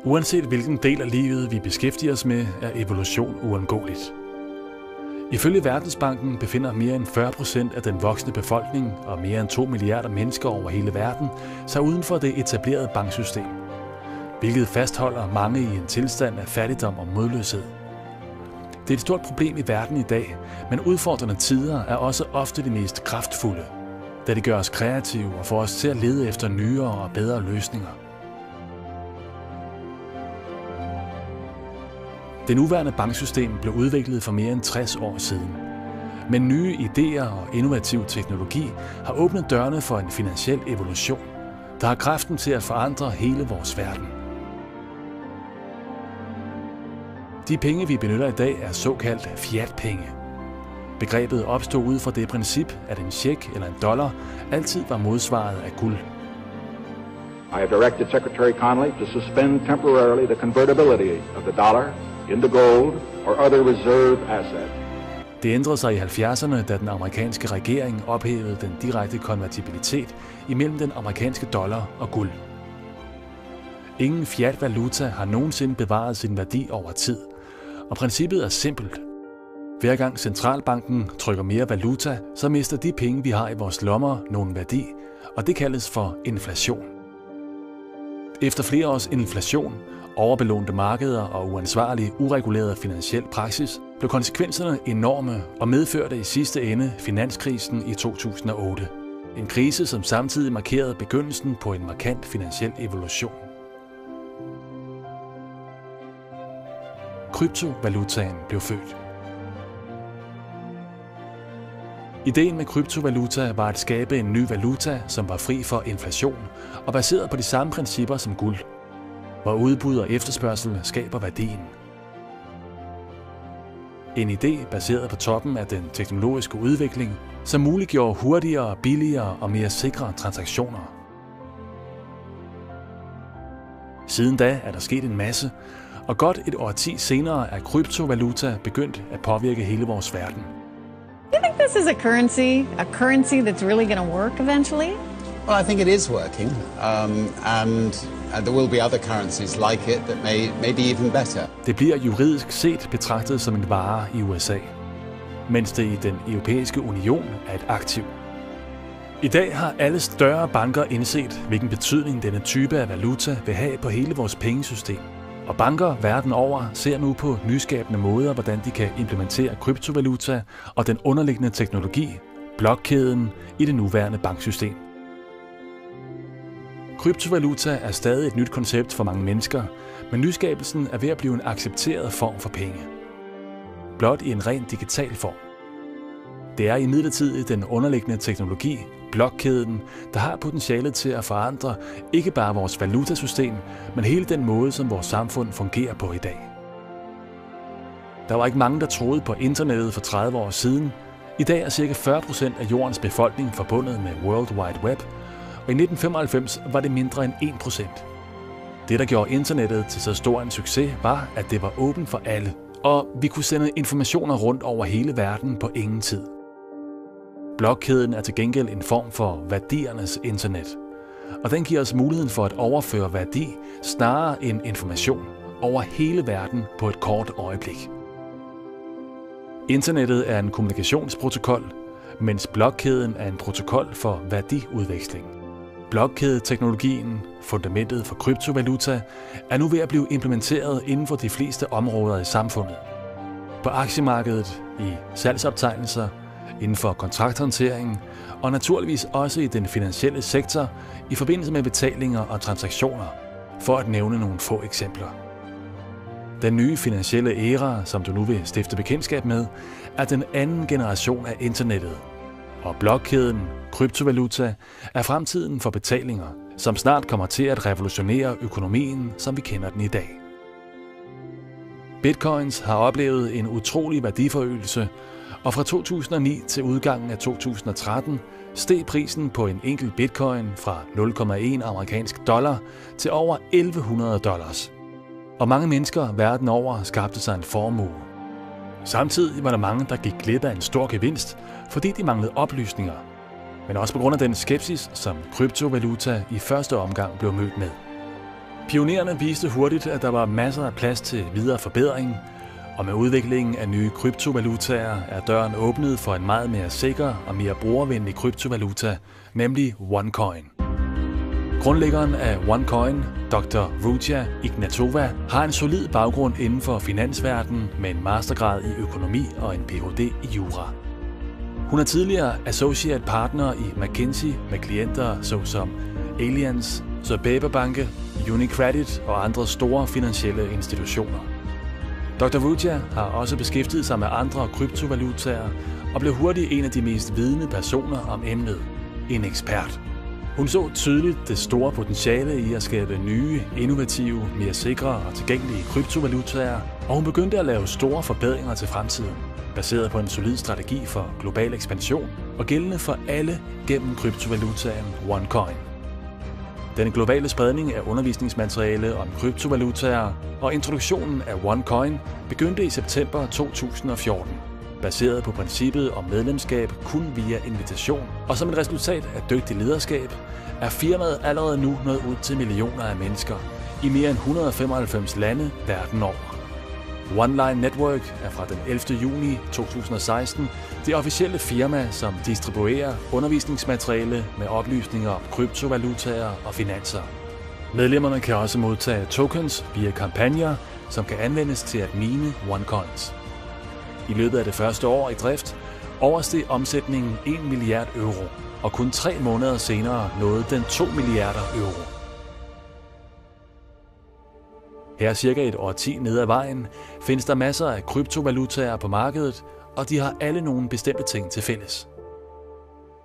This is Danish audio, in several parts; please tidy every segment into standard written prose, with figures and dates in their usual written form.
Uanset hvilken del af livet vi beskæftiger os med, er evolution uundgåeligt. Ifølge Verdensbanken befinder mere end 40% af den voksne befolkning og mere end 2 milliarder mennesker over hele verden sig uden for det etablerede banksystem, hvilket fastholder mange i en tilstand af fattigdom og modløshed. Det er et stort problem i verden i dag, men udfordrende tider er også ofte de mest kraftfulde, da de gør os kreative og får os til at lede efter nyere og bedre løsninger. Det nuværende banksystem blev udviklet for mere end 60 år siden. Men nye idéer og innovativ teknologi har åbnet dørene for en finansiel evolution, der har kraften til at forandre hele vores verden. De penge, vi benytter i dag, er såkaldt fiatpenge. Begrebet opstod ud fra det princip, at en check eller en dollar altid var modsvaret af guld. I have directed Secretary Connally to suspend temporarily the convertibility of the dollar into gold or other reserve asset. Det ændrede sig i 70'erne, da den amerikanske regering ophævede den direkte konvertibilitet imellem den amerikanske dollar og guld. Ingen fiat-valuta har nogensinde bevaret sin værdi over tid, og princippet er simpelt. Hver gang centralbanken trykker mere valuta, så mister de penge, vi har i vores lommer, nogen værdi, og det kaldes for inflation. Efter flere års inflation, overbelånte markeder og uansvarlig, ureguleret finansiel praksis, blev konsekvenserne enorme og medførte i sidste ende finanskrisen i 2008. En krise, som samtidig markerede begyndelsen på en markant finansiel evolution. Kryptovalutaen blev født. Ideen med kryptovaluta var at skabe en ny valuta, som var fri for inflation og baseret på de samme principper som guld, hvor udbud og efterspørgsel skaber værdien. En idé baseret på toppen af den teknologiske udvikling, som muliggjorde hurtigere, billigere og mere sikre transaktioner. Siden da er der sket en masse, og godt et årti senere er kryptovaluta begyndt at påvirke hele vores verden. Do you think this is a currency that's really going to work eventually? Well, I think it is working, and there will be other currencies like it that may be even better. Det bliver juridisk set betragtet som en vare i USA, mens det i den europæiske union er et aktiv. I dag har alle større banker indset, hvilken betydning denne type af valuta vil have på hele vores pengesystem. Og banker verden over ser nu på nyskabende måder, hvordan de kan implementere kryptovaluta og den underliggende teknologi, blokkæden, i det nuværende banksystem. Kryptovaluta er stadig et nyt koncept for mange mennesker, men nyskabelsen er ved at blive en accepteret form for penge. Blot i en ren digital form. Det er imidlertid den underliggende teknologi, blokkæden, der har potentialet til at forandre ikke bare vores valutasystem, men hele den måde, som vores samfund fungerer på i dag. Der var ikke mange, der troede på internettet for 30 år siden. I dag er ca. 40% af jordens befolkning forbundet med World Wide Web, og i 1995 var det mindre end 1%. Det, der gjorde internettet til så stor en succes, var, at det var åbent for alle, og vi kunne sende informationer rundt over hele verden på ingen tid. Blokkæden er til gengæld en form for værdiernes internet, og den giver os muligheden for at overføre værdi snarere end information over hele verden på et kort øjeblik. Internettet er en kommunikationsprotokol, mens blokkæden er en protokol for værdiudveksling. Blokkædeteknologien, fundamentet for kryptovaluta, er nu ved at blive implementeret inden for de fleste områder i samfundet. På aktiemarkedet, i salgsoptegnelser, inden for kontrakthåndtering og naturligvis også i den finansielle sektor i forbindelse med betalinger og transaktioner, for at nævne nogle få eksempler. Den nye finansielle æra, som du nu vil stifte bekendtskab med, er den anden generation af internettet, og blokkæden, kryptovaluta, er fremtiden for betalinger, som snart kommer til at revolutionere økonomien, som vi kender den i dag. Bitcoins har oplevet en utrolig værdiforøgelse, og fra 2009 til udgangen af 2013 steg prisen på en enkelt bitcoin fra 0,1 amerikansk dollar til over $1.100. Og mange mennesker verden over skabte sig en formue. Samtidig var der mange, der gik glip af en stor gevinst, fordi de manglede oplysninger, men også på grund af den skepsis, som kryptovaluta i første omgang blev mødt med. Pionererne viste hurtigt, at der var masser af plads til videre forbedring, og med udviklingen af nye kryptovalutaer er døren åbnet for en meget mere sikker og mere brugervenlig kryptovaluta, nemlig OneCoin. Grundlæggeren af OneCoin, Dr. Ruja Ignatova, har en solid baggrund inden for finansverdenen med en mastergrad i økonomi og en Ph.D. i jura. Hun er tidligere associate partner i McKinsey med klienter såsom Allianz, Sberbank, UniCredit og andre store finansielle institutioner. Dr. Ruja har også beskæftiget sig med andre kryptovalutaer og blev hurtigt en af de mest vidende personer om emnet. En ekspert. Hun så tydeligt det store potentiale i at skabe nye, innovative, mere sikre og tilgængelige kryptovalutaer, og hun begyndte at lave store forbedringer til fremtiden, baseret på en solid strategi for global ekspansion og gældende for alle gennem kryptovalutaen OneCoin. Den globale spredning af undervisningsmateriale om kryptovalutaer og introduktionen af OneCoin begyndte i september 2014, baseret på princippet om medlemskab kun via invitation, og som et resultat af dygtig lederskab, er firmaet allerede nu nået ud til millioner af mennesker i mere end 195 lande verden over. OneLine Network er fra den 11. juni 2016 det officielle firma, som distribuerer undervisningsmateriale med oplysninger om kryptovalutaer og finanser. Medlemmerne kan også modtage tokens via kampagner, som kan anvendes til at mine OneCoins. I løbet af det første år i drift oversteg omsætningen 1 milliard euro, og kun 3 måneder senere nåede den 2 milliarder euro. Her cirka et årti nede ad vejen findes der masser af kryptovalutaer på markedet, og de har alle nogle bestemte ting til fælles.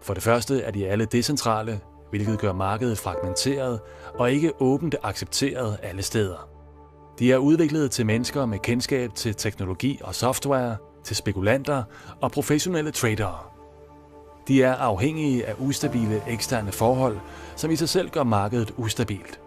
For det første er de alle decentrale, hvilket gør markedet fragmenteret og ikke åbent accepteret alle steder. De er udviklet til mennesker med kendskab til teknologi og software, til spekulanter og professionelle tradere. De er afhængige af ustabile eksterne forhold, som i sig selv gør markedet ustabilt.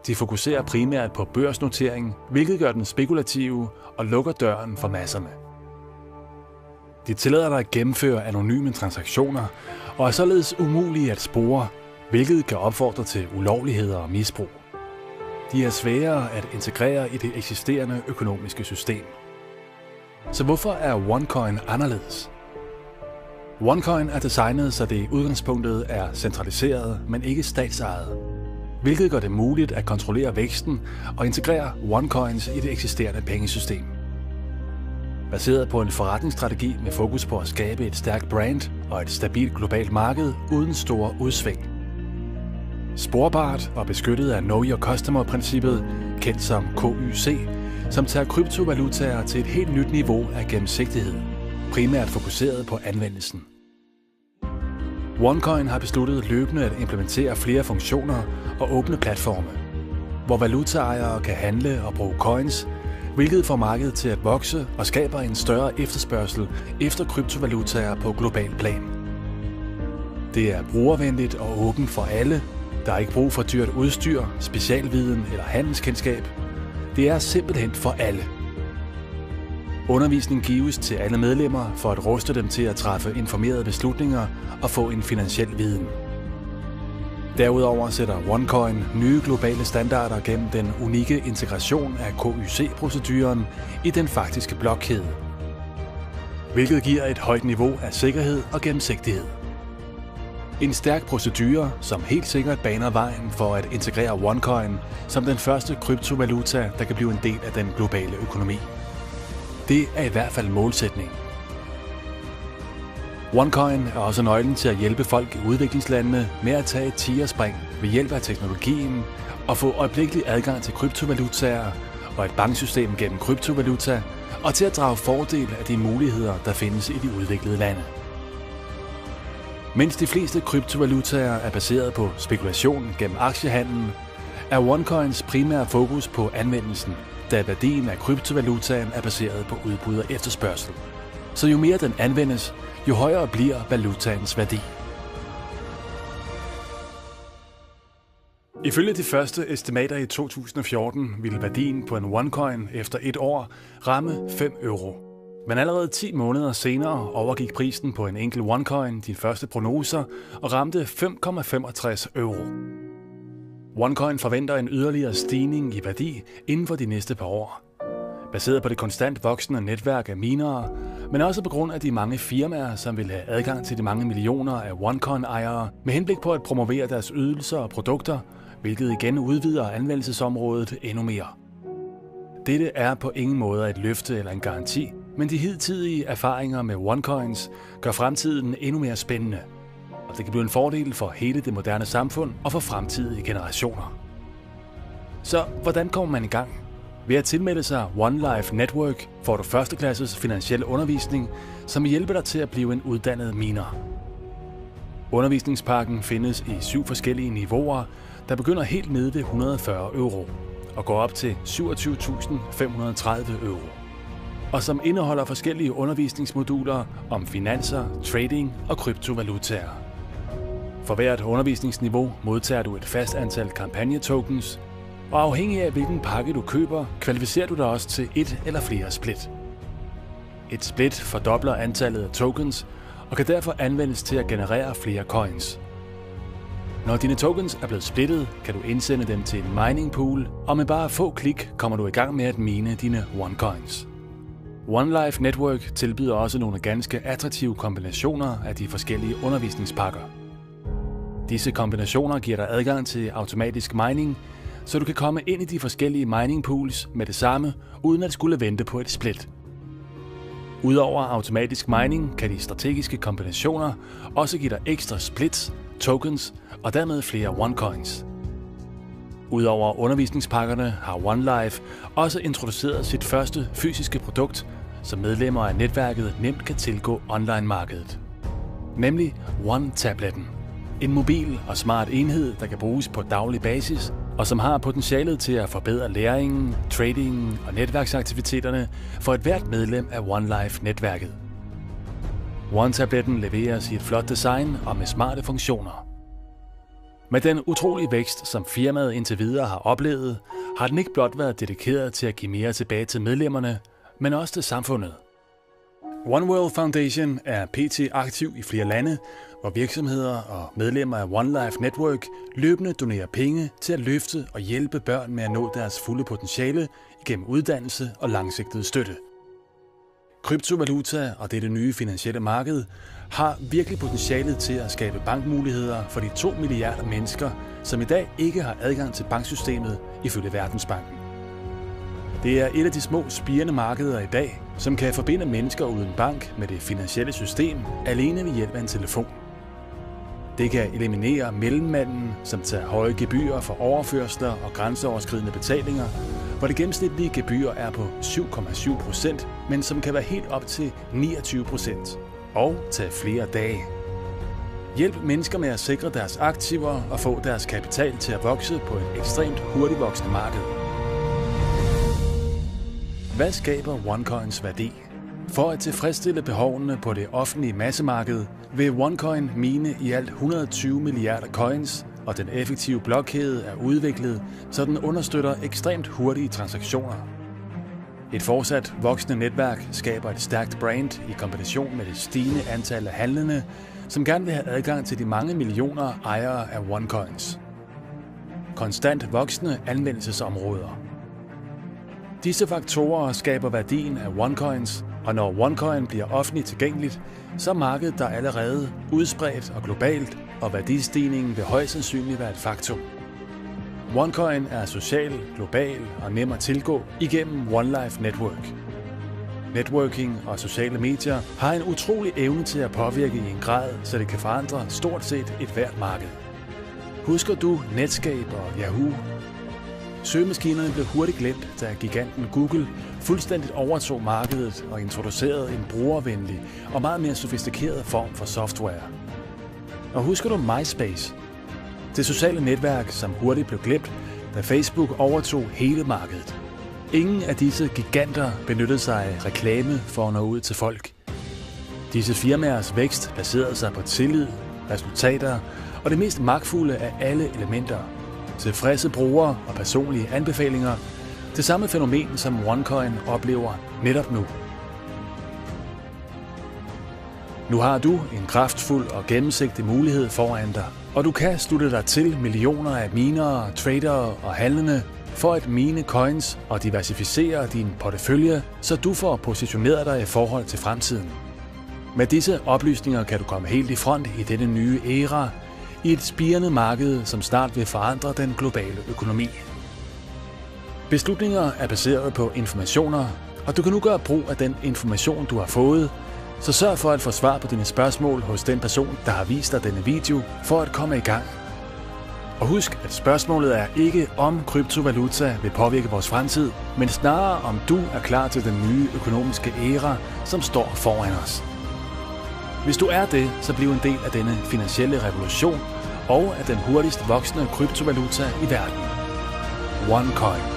De fokuserer primært på børsnotering, hvilket gør den spekulative og lukker døren for masserne. De tillader dig at gennemføre anonyme transaktioner og er således umulige at spore, hvilket kan opfordre til ulovligheder og misbrug. De er sværere at integrere i det eksisterende økonomiske system. Så hvorfor er OneCoin anderledes? OneCoin er designet, så det i udgangspunktet er centraliseret, men ikke statsejet, hvilket gør det muligt at kontrollere væksten og integrere OneCoins i det eksisterende pengesystem. Baseret på en forretningsstrategi med fokus på at skabe et stærkt brand og et stabilt globalt marked uden store udsving. Sporbart og beskyttet af Know Your Customer-princippet, kendt som KYC, som tager kryptovalutaer til et helt nyt niveau af gennemsigtighed, primært fokuseret på anvendelsen. OneCoin har besluttet løbende at implementere flere funktioner og åbne platforme, hvor valutaejere kan handle og bruge coins, hvilket får markedet til at vokse og skaber en større efterspørgsel efter kryptovalutaer på global plan. Det er brugervenligt og åbent for alle. Der er ikke brug for dyrt udstyr, specialviden eller handelskendskab. Det er simpelthen for alle. Undervisning gives til alle medlemmer for at ruste dem til at træffe informerede beslutninger og få en finansiel viden. Derudover sætter OneCoin nye globale standarder gennem den unikke integration af KYC-proceduren i den faktiske blokkæde, hvilket giver et højt niveau af sikkerhed og gennemsigtighed. En stærk procedure, som helt sikkert baner vejen for at integrere OneCoin som den første kryptovaluta, der kan blive en del af den globale økonomi. Det er i hvert fald målsætningen. OneCoin er også nøglen til at hjælpe folk i udviklingslandene med at tage et tigerspring ved hjælp af teknologien og få øjeblikkelig adgang til kryptovalutaer og et banksystem gennem kryptovaluta og til at drage fordel af de muligheder, der findes i de udviklede lande. Mens de fleste kryptovalutaer er baseret på spekulation gennem aktiehandlen, er OneCoins primære fokus på anvendelsen, da værdien af kryptovalutaen er baseret på udbud og efterspørgsel. Så jo mere den anvendes, jo højere bliver valutaens værdi. Ifølge de første estimater i 2014 ville værdien på en OneCoin efter et år ramme 5 euro. Men allerede 10 måneder senere overgik prisen på en enkelt OneCoin de første prognoser og ramte 5,65 euro. OneCoin forventer en yderligere stigning i værdi inden for de næste par år. Baseret på det konstant voksende netværk af minere, men også på grund af de mange firmaer, som vil have adgang til de mange millioner af OneCoin-ejere med henblik på at promovere deres ydelser og produkter, hvilket igen udvider anvendelsesområdet endnu mere. Dette er på ingen måde et løfte eller en garanti, men de hidtidige erfaringer med OneCoins gør fremtiden endnu mere spændende, og det kan blive en fordel for hele det moderne samfund og for fremtidige generationer. Så hvordan kommer man i gang? Ved at tilmelde sig OneLife Network får du førsteklasses finansiel undervisning, som hjælper dig til at blive en uddannet miner. Undervisningspakken findes i 7 forskellige niveauer, der begynder helt nede ved 140 euro og går op til 27.530 euro, og som indeholder forskellige undervisningsmoduler om finanser, trading og kryptovalutaer. For hvert undervisningsniveau modtager du et fast antal kampagnetokens, og afhængig af hvilken pakke du køber, kvalificerer du dig også til et eller flere split. Et split fordobler antallet af tokens og kan derfor anvendes til at generere flere coins. Når dine tokens er blevet splittet, kan du indsende dem til en mining pool, og med bare få klik kommer du i gang med at mine dine OneCoins. OneLife Network tilbyder også nogle ganske attraktive kombinationer af de forskellige undervisningspakker. Disse kombinationer giver dig adgang til automatisk mining, så du kan komme ind i de forskellige mining pools med det samme, uden at skulle vente på et split. Udover automatisk mining kan de strategiske kombinationer også give dig ekstra splits, tokens og dermed flere OneCoins. Udover undervisningspakkerne har OneLife også introduceret sit første fysiske produkt, så medlemmer af netværket nemt kan tilgå online-markedet. Nemlig OneTabletten. En mobil og smart enhed, der kan bruges på daglig basis, og som har potentialet til at forbedre læringen, tradingen og netværksaktiviteterne for et hvert medlem af OneLife-netværket. OneTabletten leveres i et flot design og med smarte funktioner. Med den utrolige vækst, som firmaet indtil videre har oplevet, har den ikke blot været dedikeret til at give mere tilbage til medlemmerne, men også til samfundet. One World Foundation er pt. Aktiv i flere lande, hvor virksomheder og medlemmer af OneLife Network løbende donerer penge til at løfte og hjælpe børn med at nå deres fulde potentiale igennem uddannelse og langsigtet støtte. Kryptovaluta og dette nye finansielle marked har virkelig potentialet til at skabe bankmuligheder for de 2 milliarder mennesker, som i dag ikke har adgang til banksystemet ifølge Verdensbanken. Det er et af de små spirende markeder i dag, som kan forbinde mennesker uden bank med det finansielle system alene ved hjælp af en telefon. Det kan eliminere mellemmanden, som tager høje gebyrer for overførsler og grænseoverskridende betalinger, hvor det gennemsnitlige gebyr er på 7,7%, men som kan være helt op til 29% og tage flere dage. Hjælp mennesker med at sikre deres aktiver og få deres kapital til at vokse på et ekstremt hurtigt voksende marked. Hvad skaber OneCoins værdi? For at tilfredsstille behovene på det offentlige massemarked vil OneCoin mine i alt 120 milliarder coins, og den effektive blokkæde er udviklet, så den understøtter ekstremt hurtige transaktioner. Et fortsat voksende netværk skaber et stærkt brand i kombination med det stigende antal af handlende, som gerne vil have adgang til de mange millioner ejere af OneCoins. Konstant voksende anvendelsesområder. Disse faktorer skaber værdien af OneCoins, og når OneCoin bliver offentligt tilgængeligt, så er markedet der allerede udspredt og globalt, og værdistigningen vil højst sandsynligt være et faktum. OneCoin er social, global og nem at tilgå igennem OneLife Network. Networking og sociale medier har en utrolig evne til at påvirke i en grad, så det kan forandre stort set et hvert marked. Husker du Netscape og Yahoo? Søgemaskinerne blev hurtigt glemt, da giganten Google fuldstændigt overtog markedet og introducerede en brugervenlig og meget mere sofistikeret form for software. Og husker du MySpace? Det sociale netværk, som hurtigt blev glemt, da Facebook overtog hele markedet. Ingen af disse giganter benyttede sig af reklame for at nå ud til folk. Disse firmaers vækst baserede sig på tillid, resultater og det mest magtfulde af alle elementer. Tilfredse brugere og personlige anbefalinger, det samme fænomen som OneCoin oplever netop nu. Nu har du en kraftfuld og gennemsigtig mulighed foran dig. Og du kan slutte dig til millioner af minere, tradere og handlende for at mine coins og diversificere din portefølje, så du får positioneret dig i forhold til fremtiden. Med disse oplysninger kan du komme helt i front i denne nye æra, i et spirende marked, som snart vil forandre den globale økonomi. Beslutninger er baseret på informationer, og du kan nu gøre brug af den information, du har fået, så sørg for at få svar på dine spørgsmål hos den person, der har vist dig denne video, for at komme i gang. Og husk, at spørgsmålet er ikke om kryptovaluta vil påvirke vores fremtid, men snarere om du er klar til den nye økonomiske æra, som står foran os. Hvis du er det, så bliv en del af denne finansielle revolution og af den hurtigst voksende kryptovaluta i verden. OneCoin.